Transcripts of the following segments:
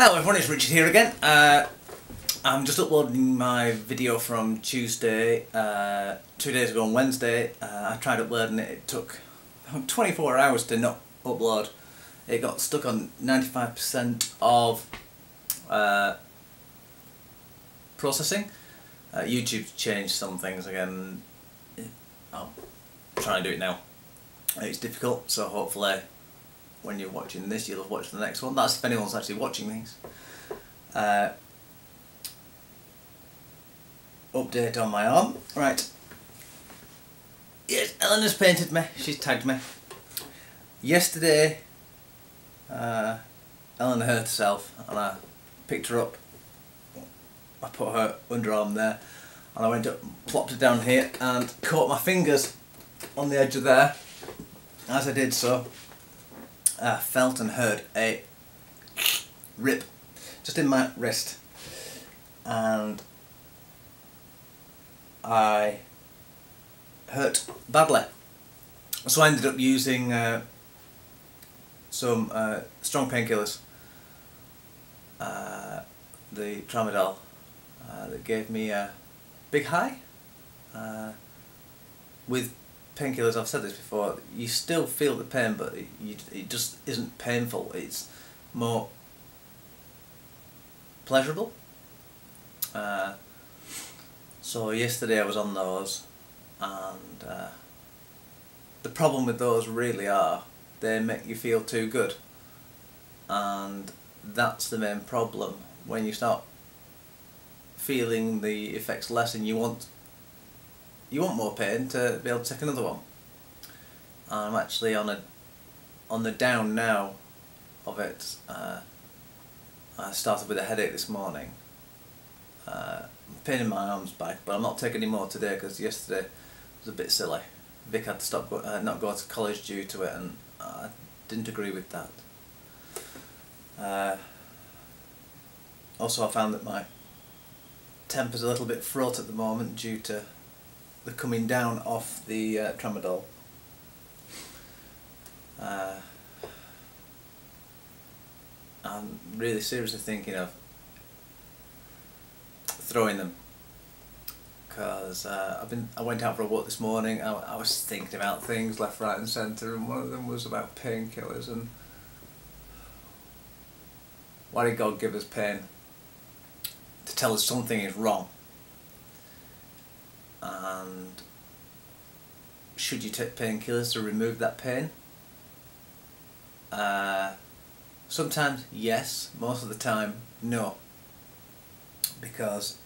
Hello everyone, it's Richard here again. I'm just uploading my video from Tuesday, 2 days ago on Wednesday. I tried uploading it, it took 24 hours to not upload. It got stuck on 95% of processing. YouTube's changed some things again. I'll try and do it now. It's difficult, so hopefully when you're watching this you'll have watched the next one. That's if anyone's actually watching these. Update on my arm. Right. Yes, Eleanor's painted me. She's tagged me. Yesterday, Eleanor hurt herself and I picked her up. I put her underarm there and I went up, plopped her down here and caught my fingers on the edge of there. As I did so, I felt and heard a rip just in my wrist, and I hurt badly. So I ended up using some strong painkillers, the Tramadol, that gave me a big high. With painkillers, I've said this before, you still feel the pain, but it just isn't painful. It's more pleasurable. So yesterday I was on those, and the problem with those really are they make you feel too good, and that's the main problem. When you start feeling the effects lessen, you want more pain to be able to take another one. I'm actually on the down now of it. I started with a headache this morning. Pain in my arm's back, but I'm not taking any more today because yesterday was a bit silly. Vic had to stop not go to college due to it, and I didn't agree with that. Also, I found that my temper's a little bit fraught at the moment due to the coming down off the Tramadol. I'm really seriously thinking of throwing them, because I went out for a walk this morning. I was thinking about things left, right and centre, and one of them was about painkillers and why did God give us pain? To tell us something is wrong. And should you take painkillers to remove that pain? Sometimes yes, most of the time no. Because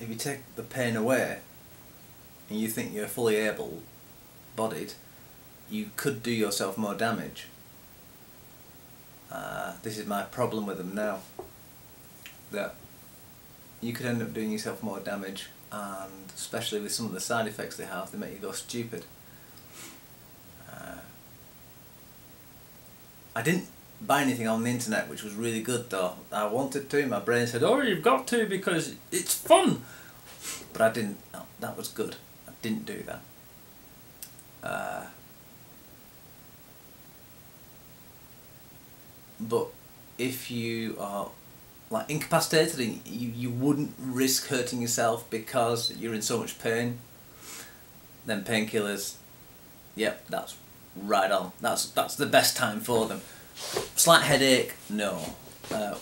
if you take the pain away and you think you're fully able-bodied, you could do yourself more damage. This is my problem with them now, that you could end up doing yourself more damage, and especially with some of the side effects they have, they make you go stupid. I didn't buy anything on the internet, which was really good though. I wanted to, my brain said, oh, you've got to because it's fun, but I didn't. No, that was good. I didn't do that. But if you are like incapacitated and you wouldn't risk hurting yourself because you're in so much pain, then painkillers, yep, that's right on. That's the best time for them. Slight headache, no.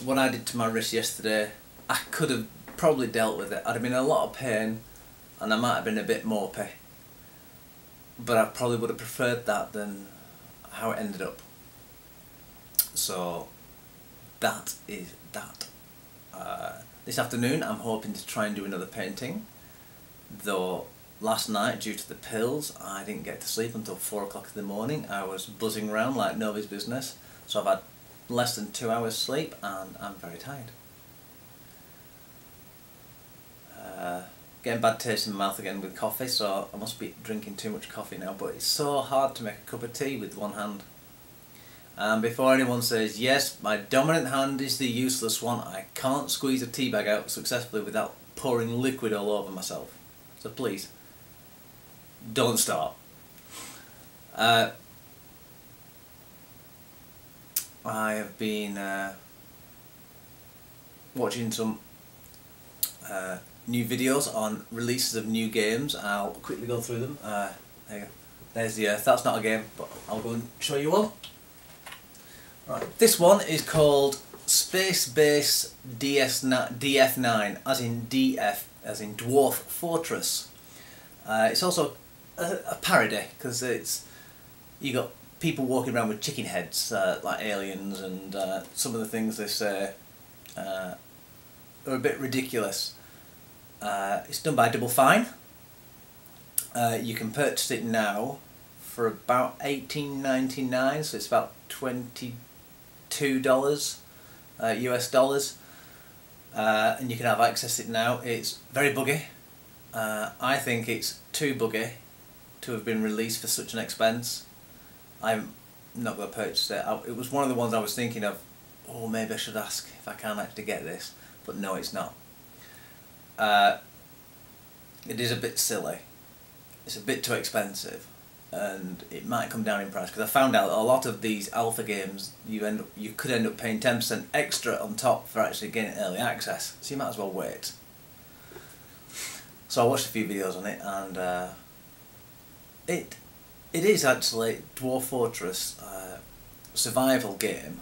What I did to my wrist yesterday, I could have probably dealt with it. I'd have been in a lot of pain and I might have been a bit mopey, but I probably would have preferred that than how it ended up. So that is that. This afternoon I'm hoping to try and do another painting, though last night due to the pills I didn't get to sleep until 4 o'clock in the morning. I was buzzing around like nobody's business, so I've had less than 2 hours sleep and I'm very tired. Getting bad taste in my mouth again with coffee, so I must be drinking too much coffee now, but it's so hard to make a cup of tea with one hand. And before anyone says, yes, my dominant hand is the useless one, I can't squeeze a tea bag out successfully without pouring liquid all over myself. So please, don't start. I have been watching some new videos on releases of new games. I'll quickly go through them. There you go. There's the Earth. That's not a game, but I'll go and show you one. Right, this one is called Space Base DF9, as in DF, as in Dwarf Fortress. It's also a parody, because you got people walking around with chicken heads, like aliens, and some of the things they say are a bit ridiculous. It's done by Double Fine. You can purchase it now for about $18.99, so it's about $22 US dollars, and you can have access to it now. It's very buggy. I think it's too buggy to have been released for such an expense. I'm not going to purchase it. It was one of the ones I was thinking of, oh, maybe I should ask if I can actually get this, but no, it's not. It is a bit silly. It's a bit too expensive, and it might come down in price, because I found out that a lot of these alpha games you could end up paying 10% extra on top for actually getting early access, so you might as well wait. So I watched a few videos on it, and it is actually Dwarf Fortress survival game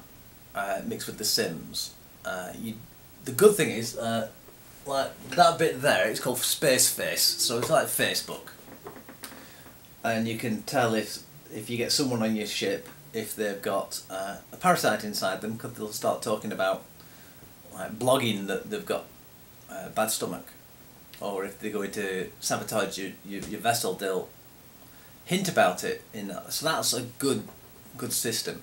mixed with The Sims. The good thing is, like that bit there, it's called Space Face, so it's like Facebook. And you can tell if you get someone on your ship, if they've got a parasite inside them, because they'll start talking about like blogging that they've got a bad stomach, or if they're going to sabotage your vessel, they'll hint about it in that. So that's a good system.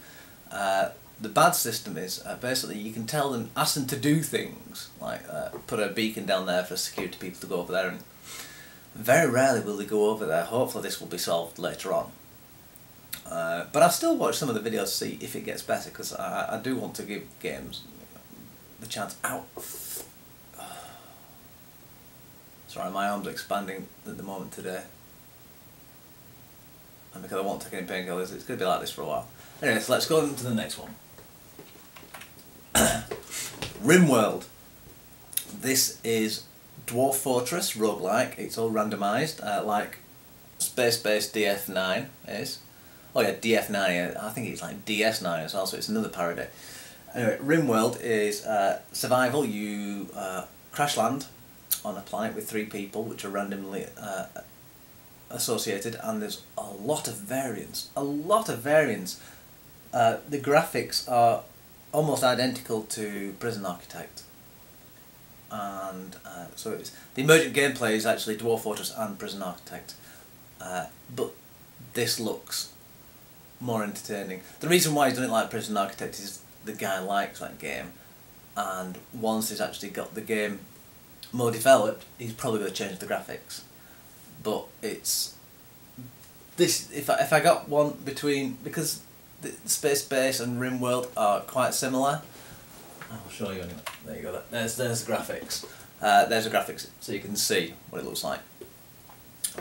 The bad system is basically you can tell them, ask them to do things like put a beacon down there for security people to go over there, and very rarely will they go over there. Hopefully this will be solved later on. But I'll still watch some of the videos to see if it gets better, because I do want to give games the chance. Ow! Sorry, my arm's expanding at the moment today. And because I won't take any painkillers, it's going to be like this for a while. Anyway, so let's go on to the next one. RimWorld. This is Dwarf Fortress roguelike. It's all randomised, like Space Base DF9 is. Oh yeah, DF9. I think it's like DS9 as well, so it's another parody. Anyway, RimWorld is survival. You crash land on a planet with 3 people, which are randomly associated, and there's a lot of variance. The graphics are almost identical to Prison Architect, and so it's the emergent gameplay is actually Dwarf Fortress and Prison Architect, but this looks more entertaining. The reason why he's done it like Prison Architect is the guy likes that game, and once he's actually got the game more developed, he's probably going to change the graphics. But it's this. If I got one between, because the Space Base and RimWorld are quite similar. I'll show you anyway. There you go. There's the graphics. There's the graphics, so you can see what it looks like.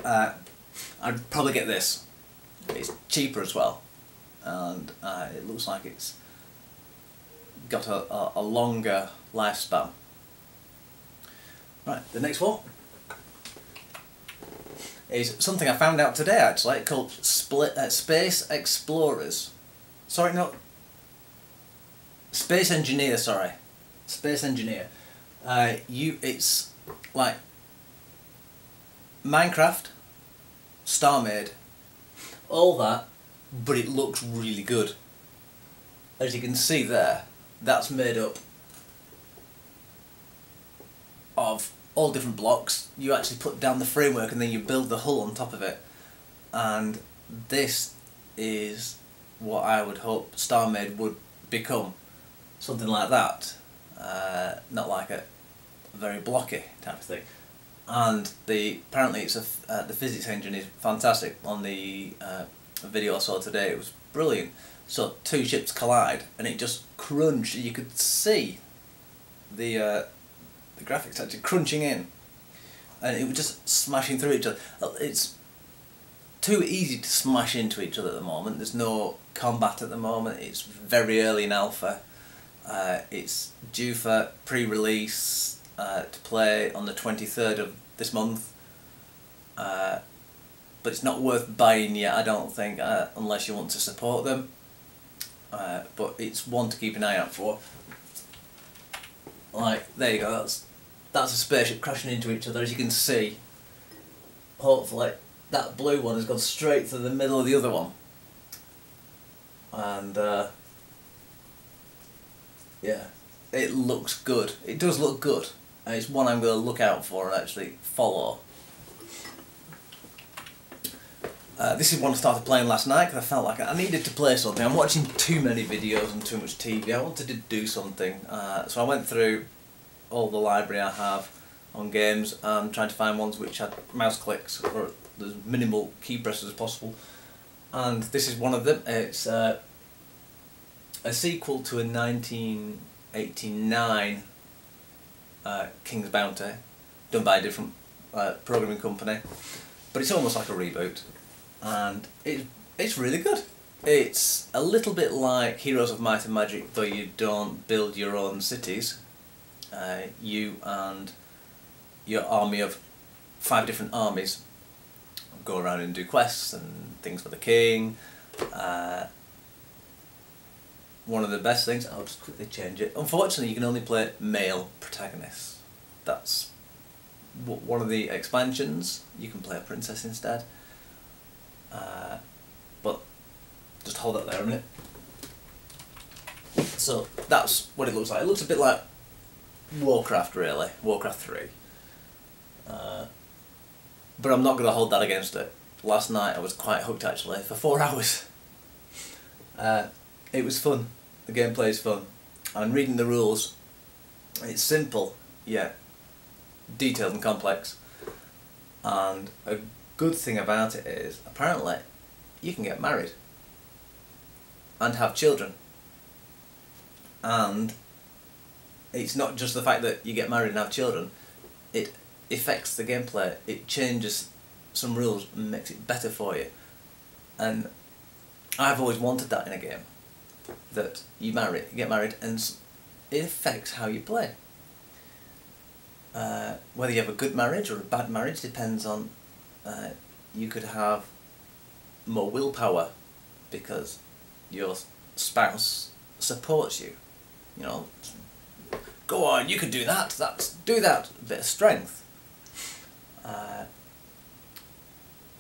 I'd probably get this. It's cheaper as well, and it looks like it's got a longer lifespan. Right, the next one is something I found out today actually, called Space Explorers. Sorry, no. Space Engineer, sorry. Space Engineer. It's like Minecraft, StarMade, all that, but it looks really good. As you can see there, that's made up of all different blocks. You actually put down the framework and then you build the hull on top of it. And this is what I would hope StarMade would become. Something like that. Not like a very blocky type of thing. And apparently it's the physics engine is fantastic. On the video I saw today, it was brilliant. So 2 ships collide and it just crunched. You could see the graphics actually crunching in, and it was just smashing through each other. It's too easy to smash into each other at the moment. There's no combat at the moment. It's very early in alpha, It's due for pre-release to play on the 23rd of this month, but it's not worth buying yet, I don't think, unless you want to support them. But it's one to keep an eye out for. Like, there you go, that's a spaceship crashing into each other. As you can see, hopefully that blue one has gone straight through the middle of the other one. And yeah, it looks good. It does look good. And it's one I'm going to look out for and actually follow. This is one I started playing last night because I felt like I needed to play something. I'm watching too many videos and too much TV. I wanted to do something. So I went through all the library I have on games and tried to find ones which had mouse clicks or as minimal key presses as possible. And this is one of them. It's a sequel to a 1989 King's Bounty, done by a different programming company, but it's almost like a reboot, and it's really good. It's a little bit like Heroes of Might and Magic, though you don't build your own cities. You and your army of 5 different armies go around and do quests and things for the king. One of the best things, I'll just quickly change it. Unfortunately, you can only play male protagonists. That's one of the expansions. You can play a princess instead. But just hold that there a minute. So that's what it looks like. It looks a bit like Warcraft, really. Warcraft 3. But I'm not going to hold that against it. Last night I was quite hooked actually, for 4 hours. It was fun. The gameplay is fun. And reading the rules, it's simple, yet detailed and complex. And a good thing about it is, apparently, you can get married and have children. And it's not just the fact that you get married and have children, it affects the gameplay. It changes some rules and makes it better for you. And I've always wanted that in a game, that you get married and it affects how you play. Whether you have a good marriage or a bad marriage depends on, you could have more willpower because your spouse supports you. You know, go on, you can do that, do that, a bit of strength.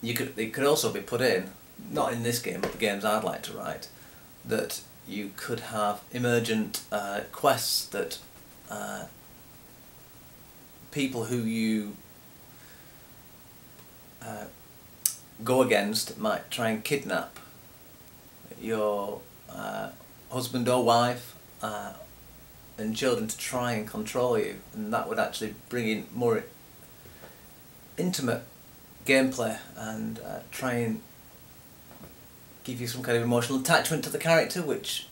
It could also be put in, not in this game, but the games I'd like to write, that you could have emergent quests that people who you go against might try and kidnap your husband or wife and children to try and control you, and that would actually bring in more intimate gameplay and try and give you some kind of emotional attachment to the character, which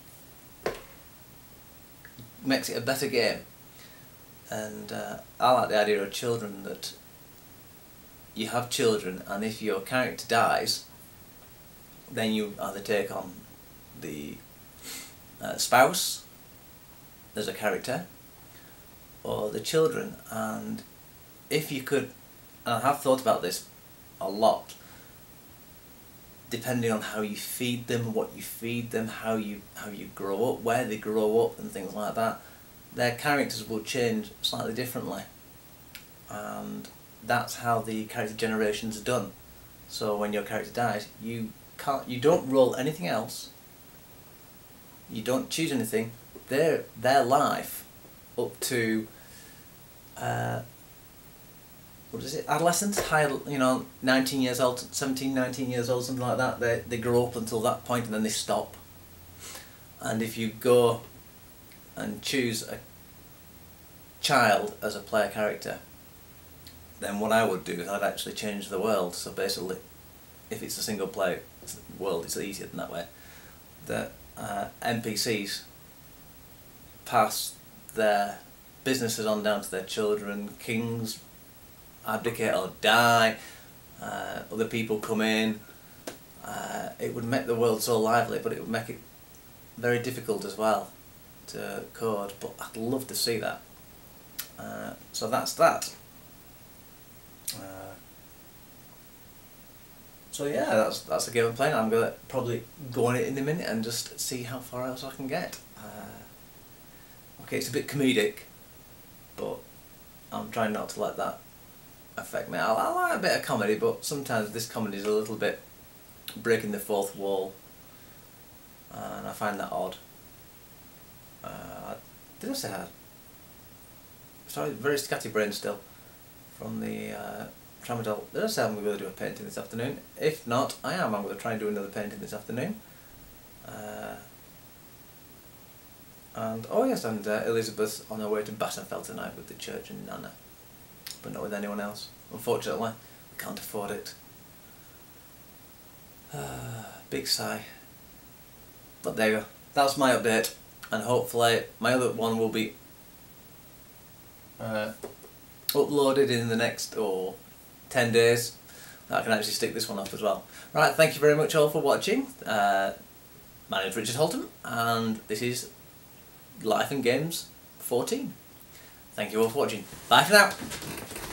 makes it a better game. And I like the idea of children, that you have children and if your character dies, then you either take on the spouse as a character or the children. And if you could, and I have thought about this a lot, depending on how you feed them, what you feed them, how you grow up, where they grow up and things like that, their characters will change slightly differently. And that's how the character generations are done. So when your character dies, you don't roll anything else, you don't choose anything. Their life up to what is it, adolescence, 19 years old, 17, 19 years old, something like that, they grow up until that point and then they stop. And if you go and choose a child as a player character, then what I would do is I'd actually change the world. So basically, if it's a single player world, it's easier than that way. The NPCs pass their businesses on down to their children, kings abdicate or die, other people come in. It would make the world so lively, but it would make it very difficult as well. code, but I'd love to see that. So that's that. So yeah, that's the game I'm playing. I'm gonna probably go on it in a minute and just see how far else I can get. Okay, it's a bit comedic, but I'm trying not to let that affect me. I like a bit of comedy, but sometimes this comedy is a little bit breaking the fourth wall, and I find that odd. Did I say that? Sorry, very scatty brain still from the Tramadol. Did I say I'm going to do a painting this afternoon? If not, I am. I'm going to try and do another painting this afternoon. And oh yes, and Elizabeth's on her way to Battenfeld tonight with the church and Nana, but not with anyone else. Unfortunately, I can't afford it. Big sigh. But there you go. That's my update, and hopefully my other one will be uploaded in the next 10 days. I can actually stick this one up as well. Right, thank you very much all for watching. My name is Richard Holton, and this is Life and Games 14. Thank you all for watching. Bye for now.